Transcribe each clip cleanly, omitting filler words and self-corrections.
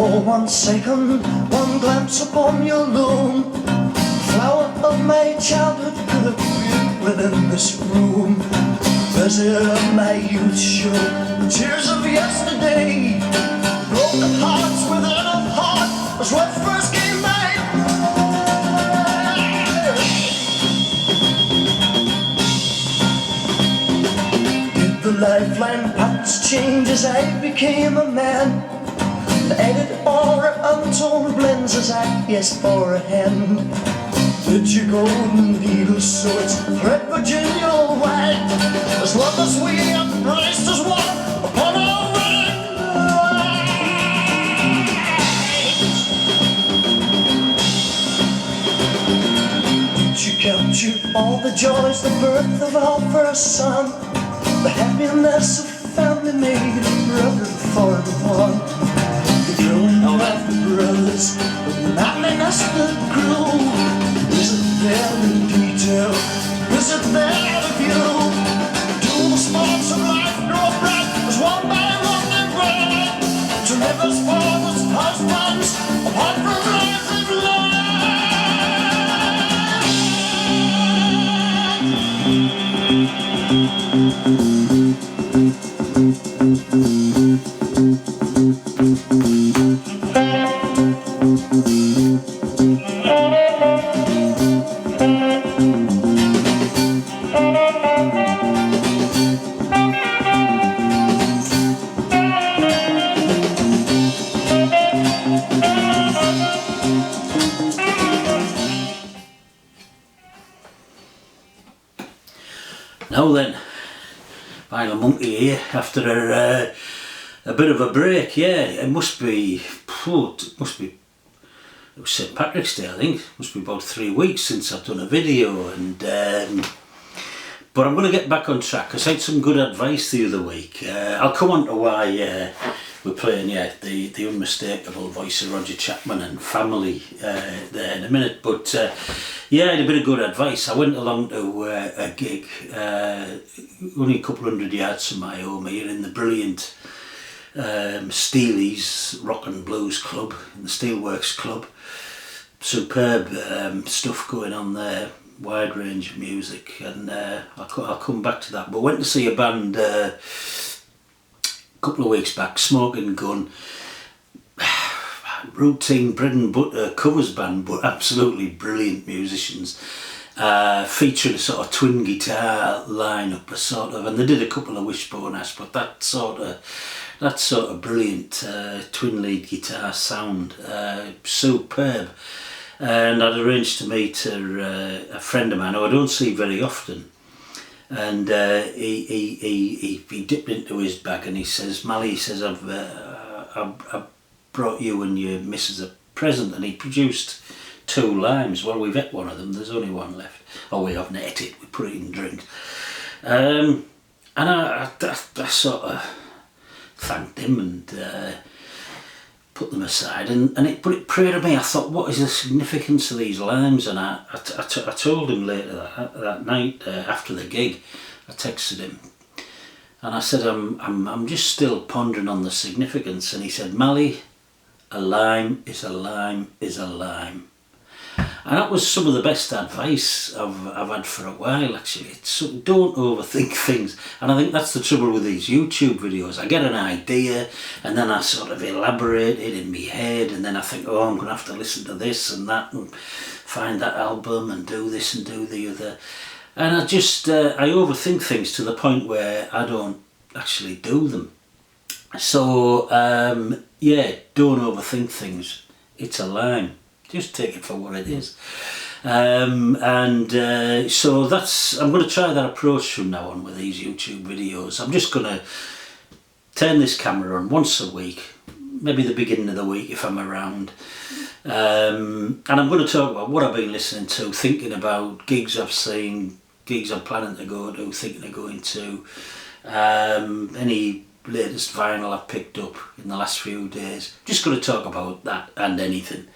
For 1 second, 1 glance upon your loom, flower of my childhood could have been within this room. Visit of my youth show, tears of yesterday, broken hearts within a heart was what first came made. Did the lifeline paths change as I became a man? The added aura untold blends as I asked for a hand. Did your golden needle sew its thread Virginia white? As long as we embraced as one upon our wedding night. Did you capture all the joys, the birth of our first son, the happiness of family made a brother for the one? Growing up the brothers, the manliness that grew. Is it there in detail? Is it there with you? Do the sparks of life grow bright as one by one they grow? To live as fathers, husbands, apart from life and love. Now then, final monkey here after a bit of a break. Yeah, it must be it was St Patrick's Day, I think. It must be about 3 weeks since I've done a video, and but I'm going to get back on track because I had some good advice the other week. I'll come on to why we're playing the unmistakable voice of Roger Chapman and family there in a minute, but yeah, I had a bit of good advice. I went along to a gig only a couple hundred yards from my home here in the brilliant Steely's Rock and Blues Club, in the Steelworks Club. Superb stuff going on there, wide range of music, and I'll come back to that. But went to see a band a couple of weeks back, Smoking Gun, routine bread and butter covers band, but absolutely brilliant musicians, featuring a sort of twin guitar lineup, and they did a couple of Wishbone Ash, but that sort of brilliant twin lead guitar sound, superb. And I'd arranged to meet a friend of mine who I don't see very often, and he dipped into his bag and he says, "Mally," he says, I've brought you and your missus a present," and he produced 2 limes. Well, we've ate one of them, there's only one left. Oh, we haven't ate it, we put it in drinks. And I sort of thanked him and put them aside, and it preyed on me. I thought, what is the significance of these limes? And I told him later that night after the gig, I texted him and I said, I'm just still pondering on the significance. And he said, "Mally, a lime is a lime is a lime." And that was some of the best advice I've had for a while, actually. Don't overthink things. And I think that's the trouble with these YouTube videos. I get an idea and then I sort of elaborate it in my head, and then I think, oh, I'm going to have to listen to this and that and find that album and do this and do the other. And I overthink things to the point where I don't actually do them. So, yeah, don't overthink things. It's a lime. Just take it for what it is. So I'm going to try that approach from now on with these YouTube videos. I'm just going to turn this camera on once a week, maybe the beginning of the week if I'm around. And I'm going to talk about what I've been listening to, thinking about gigs I've seen, gigs I'm planning to go to, thinking of going to, any latest vinyl I've picked up in the last few days. Just going to talk about that and anything.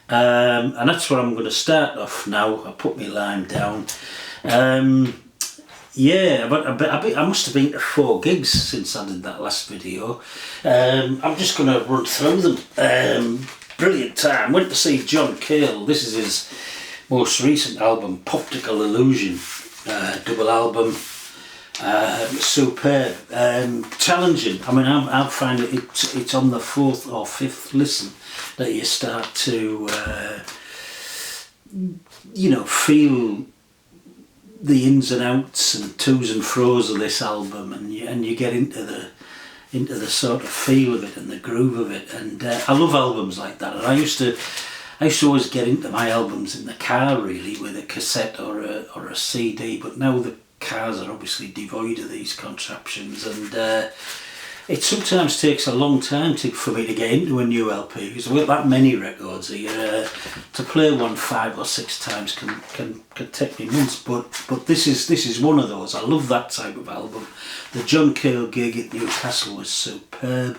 And that's where I'm going to start off now. I put my lime down. Yeah, but I must have been to 4 gigs since I did that last video. I'm just going to run through them. Brilliant time. Went to see John Cale. This is his most recent album, Poptical Illusion. Double album. Superb. Challenging. I mean, I find it's on the 4th or 5th listen that you start to, feel the ins and outs and to's and fro's of this album, and you get into the sort of feel of it and the groove of it, and I love albums like that. And I used to always get into my albums in the car, really, with a cassette or a CD, but now the cars are obviously devoid of these contraptions, and it sometimes takes a long time for me to get into a new LP, because with that many records here, to play one 5 or 6 times can take me months. But this is one of those. I love that type of album. The John Cale gig at Newcastle was superb.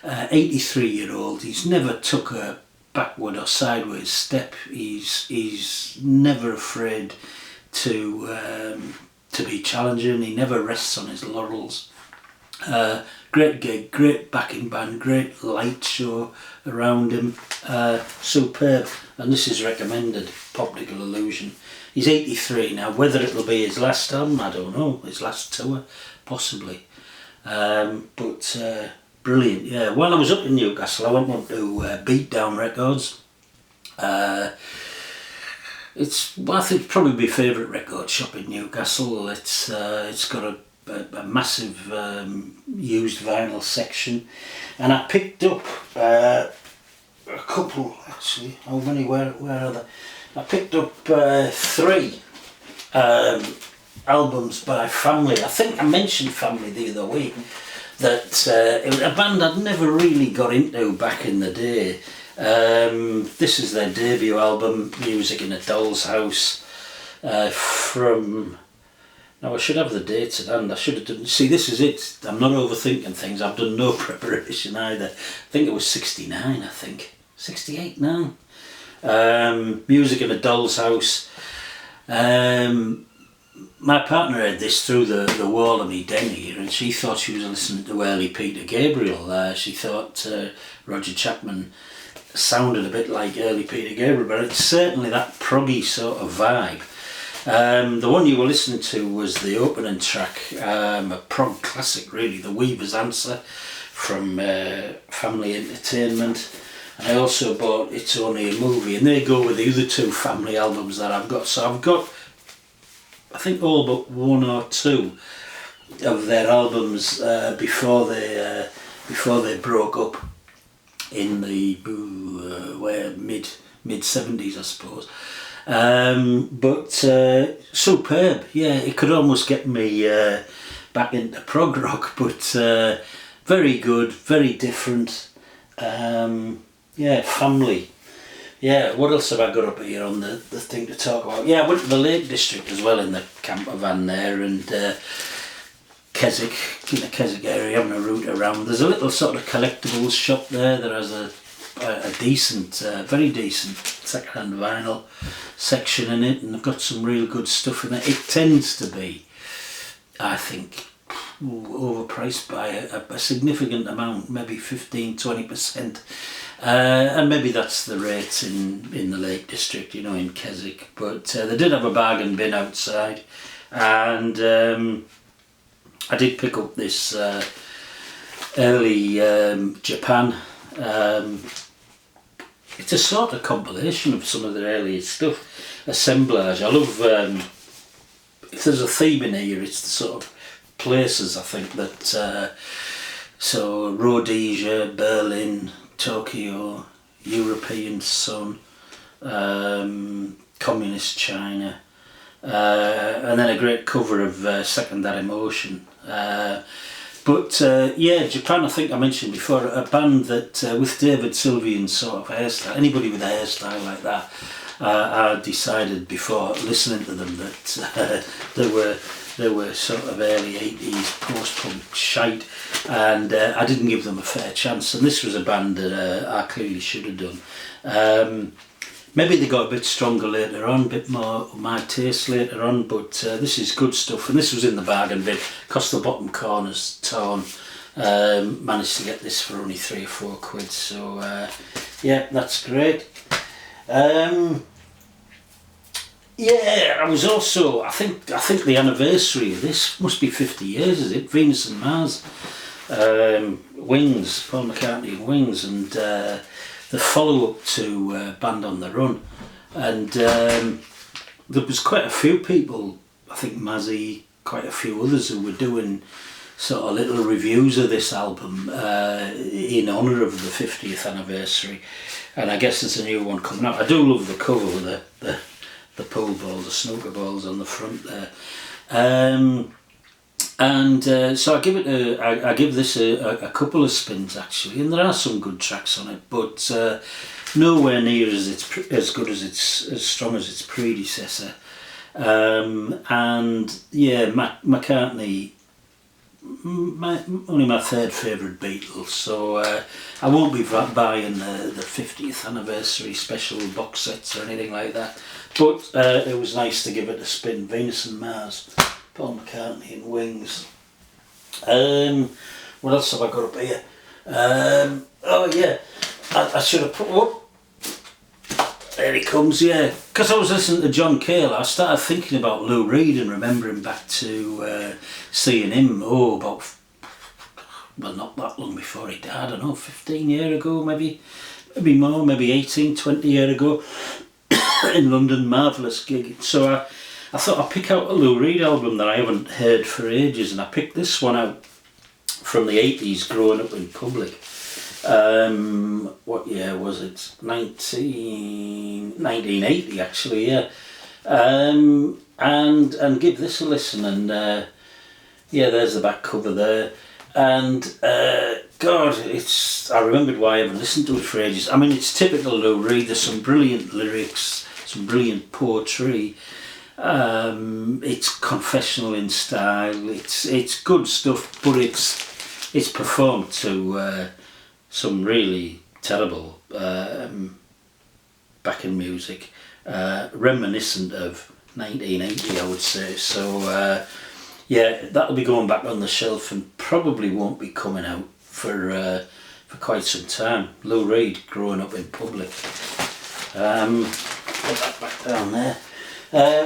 83-year-old. He's never took a backward or sideways step. He's never afraid to be challenging. He never rests on his laurels. Great gig, great backing band, great light show around him, superb, and this is recommended, Poptical Illusion. He's 83 now. Whether it'll be his last album, I don't know, his last tour, possibly, but brilliant. Yeah, while I was up in Newcastle, I went on to Beatdown Records. It's, well, I think, probably my favourite record shop in Newcastle. It's got a massive used vinyl section, and I picked up a couple, actually. How many? Where are they? I picked up 3 albums by Family. I think I mentioned Family the other week, that it was a band I'd never really got into back in the day. This is their debut album, Music in a Doll's House, from... Now I should have the dates at hand. I should have done... See, this is it. I'm not overthinking things. I've done no preparation either. I think it was 69, I think. 68 now. Music in a Doll's House. My partner heard this through the wall of me den here, and she thought she was listening to early Peter Gabriel. She thought Roger Chapman sounded a bit like early Peter Gabriel, but it's certainly that proggy sort of vibe. The one you were listening to was the opening track, a prog classic really, The Weaver's Answer from Family Entertainment. And I also bought It's Only a Movie, and they go with the other 2 Family albums that I've got. So I've got, I think, all but 1 or 2 of their albums before they broke up in the mid 70s, I suppose. But superb. Yeah, it could almost get me back into prog rock, but very good, very different. Yeah, Family. Yeah, what else have I got up here on the thing to talk about? Yeah, I went to the Lake District as well in the camper van there, and Keswick, in the Keswick area, having a route around. There's a little sort of collectibles shop there that has a decent, very decent second-hand vinyl section in it, and they've got some real good stuff in it. It tends to be, I think, overpriced by a significant amount, maybe 15-20%, and maybe that's the rates in the Lake District, you know, in Keswick. But they did have a bargain bin outside, and I did pick up this early Japan. It's a sort of compilation of some of the earliest stuff, assemblage. I love, if there's a theme in here, it's the sort of places, I think, that, so Rhodesia, Berlin, Tokyo, European sun, communist China, and then a great cover of Second That Emotion. But yeah, Japan, I think I mentioned before, a band that with David Sylvian's sort of hairstyle, anybody with a hairstyle like that, I decided before listening to them that they were sort of early 80s post-punk shite, and I didn't give them a fair chance, and this was a band that I clearly should have done. Maybe they got a bit stronger later on, a bit more my taste later on, but this is good stuff, and this was in the bargain bin, cost the bottom corners torn. Managed to get this for only £3 or £4, so yeah, that's great. Yeah, I was also, I think the anniversary of this must be 50 years, is it? Venus and Mars, Wings, Paul McCartney and Wings, and the follow-up to Band on the Run, and there was quite a few people, I think Mazzy, quite a few others who were doing sort of little reviews of this album in honour of the 50th anniversary, and I guess there's a new one coming out. I do love the cover with the pool balls, the snooker balls on the front there. So I give this a couple of spins actually, and there are some good tracks on it, but nowhere near as good as as strong as its predecessor. And yeah, McCartney, only my third favourite Beatle, so I won't be buying the 50th anniversary special box sets or anything like that, but it was nice to give it a spin. Venus and Mars, Paul McCartney and Wings. What else have I got up here? Oh yeah, I should have put, whoop, there he comes, yeah. Because I was listening to John Cale, I started thinking about Lou Reed and remembering back to seeing him, well, not that long before he died, I don't know, 15 years ago, maybe more, maybe 18, 20 years ago, in London. Marvellous gig. So I thought I'd pick out a Lou Reed album that I haven't heard for ages, and I picked this one out from the 80s, Growing Up in Public. What year was it? 1980 actually, yeah. And give this a listen, and yeah, there's the back cover there, and God, I remembered why I haven't listened to it for ages. I mean, it's typical Lou Reed. There's some brilliant lyrics, some brilliant poetry. It's confessional in style. It's good stuff, but it's performed to some really terrible backing music, reminiscent of 1980, I would say. So yeah, that'll be going back on the shelf and probably won't be coming out for quite some time. Lou Reed, Growing Up in Public. Put that back down there.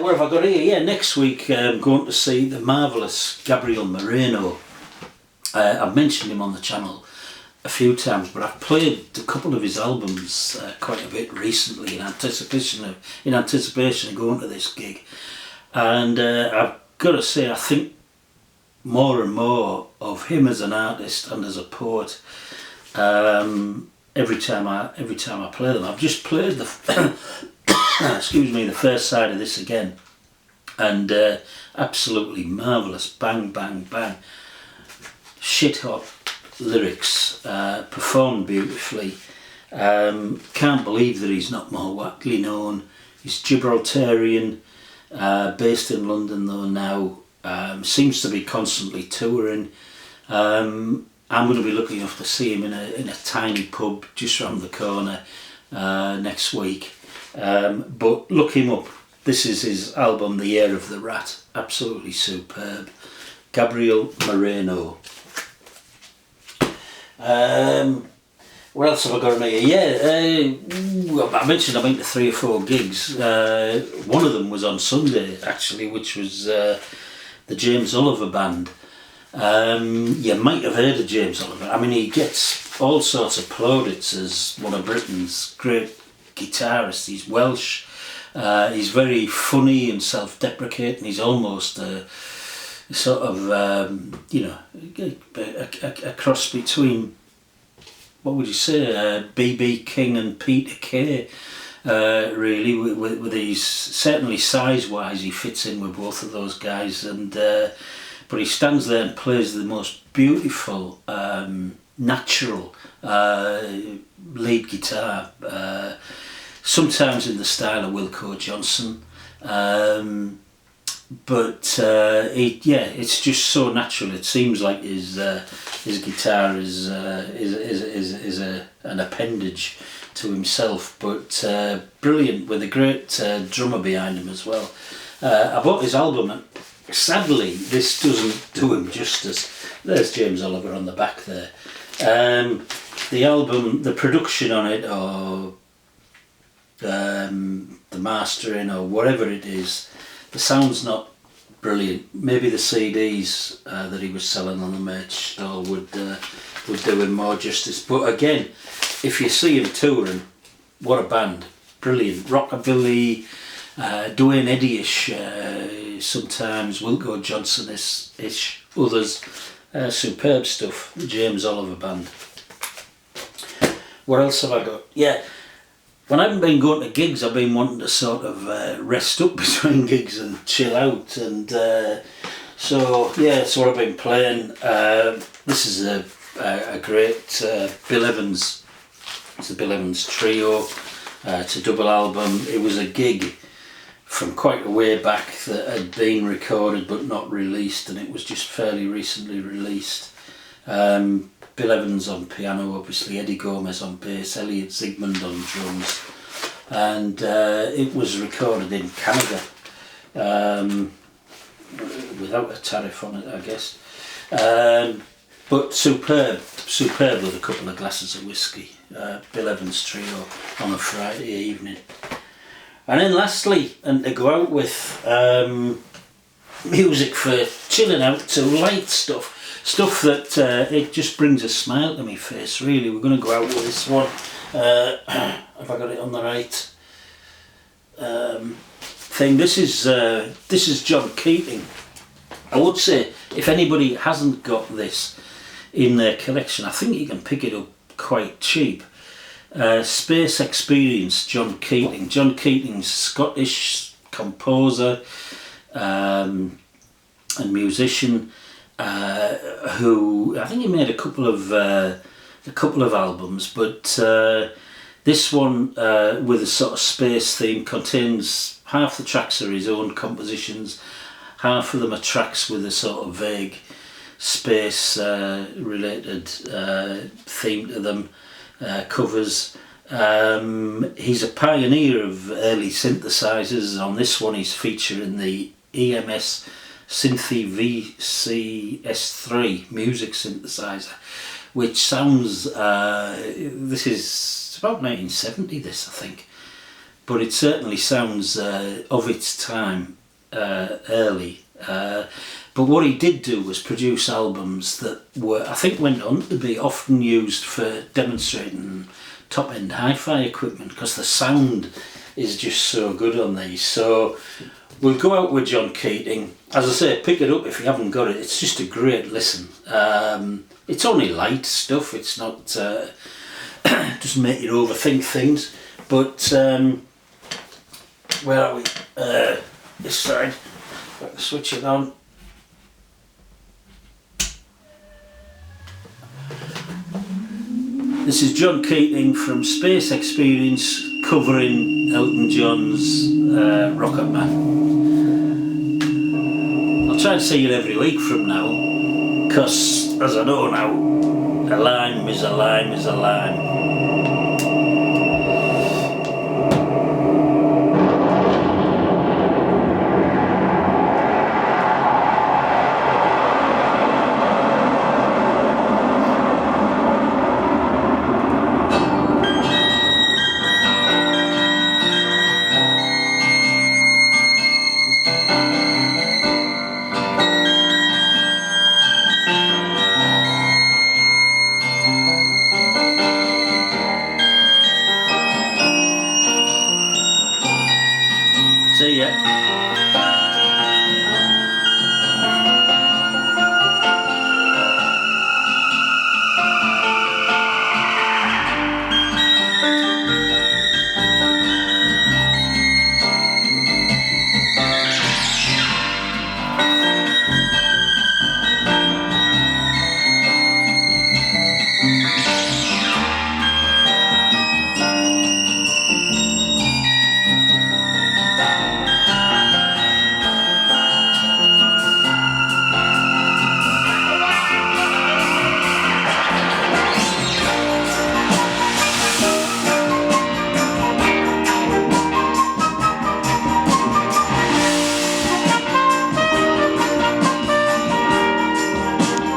What have I got here? Yeah, next week I'm going to see the marvellous Gabriel Moreno. I've mentioned him on the channel a few times, but I've played a couple of his albums quite a bit recently in anticipation of going to this gig, and I've got to say, I think more and more of him as an artist and as a poet every time I play them. I've just played the excuse me, the first side of this again, and absolutely marvellous, bang bang bang, shit hot lyrics, performed beautifully. Can't believe that he's not more widely known. He's Gibraltarian, based in London though now, seems to be constantly touring. I'm going to be lucky enough to see him in a tiny pub just round the corner next week, but look him up. This is his album, The Year of the Rat, absolutely superb. Gabriel Moreno. What else have I got on here? Yeah, I mentioned I've been to 3 or 4 gigs. One of them was on Sunday actually, which was the James Oliver Band. You might have heard of James Oliver. I mean, he gets all sorts of plaudits as one of Britain's great guitarists. He's Welsh. He's very funny and self-deprecating. He's almost a sort of, you know, a cross between, what would you say, B.B. King and Peter Kay, really, with his, certainly size-wise, he fits in with both of those guys, and but he stands there and plays the most beautiful, natural lead guitar, sometimes in the style of Wilco Johnson, but it's just so natural. It seems like his guitar is an appendage to himself, but brilliant, with a great drummer behind him as well. I bought his album, and sadly this doesn't do him justice. There's James Oliver on the back there. The album, the production on it, or the mastering, or whatever it is, the sound's not brilliant. Maybe the CDs that he was selling on the merch stall would do him more justice. But again, if you see him touring, what a band! Brilliant rockabilly, Duane Eddy-ish, sometimes Wilco Johnson-ish, others. Superb stuff. The James Oliver band. What else have I got? Yeah. When I haven't been going to gigs, I've been wanting to sort of rest up between gigs and chill out, and so yeah, that's what I've been playing. This is a great Bill Evans. It's the Bill Evans Trio. It's a double album. It was a gig from quite a way back that had been recorded but not released, and it was just fairly recently released. Bill Evans on piano, obviously, Eddie Gomez on bass, Elliot Zygmunt on drums, and it was recorded in Canada without a tariff on it, I guess. But superb with a couple of glasses of whiskey. Bill Evans Trio on a Friday evening. And then lastly, and to go out with, music for chilling out to light stuff that it just brings a smile to my face, really. We're going to go out with this one. Have I got it on the right thing? This is John Keating. I would say, if anybody hasn't got this in their collection, I think you can pick it up quite cheap. Space Experience, John Keating. John Keating's Scottish composer and musician, who I think he made a couple of albums, but this one with a sort of space theme contains half the tracks are his own compositions, half of them are tracks with a sort of vague space related theme to them. Covers. He's a pioneer of early synthesizers. On this one he's featuring the EMS Synthy VCS3 music synthesizer, which sounds, this is about 1970 this I think, but it certainly sounds of its time, early. But what he did do was produce albums that were, I think, went on to be often used for demonstrating top-end hi-fi equipment, because the sound is just so good on these. So we'll go out with John Keating. As I say, pick it up if you haven't got it. It's just a great listen. It's only light stuff. It's not doesn't make you overthink things. But where are we? This side. If I can switch it on. This is John Keating from Space Experience covering Elton John's Rocket Man. I'll try and see it every week from now, because as I know now, a lime is a lime is a lime.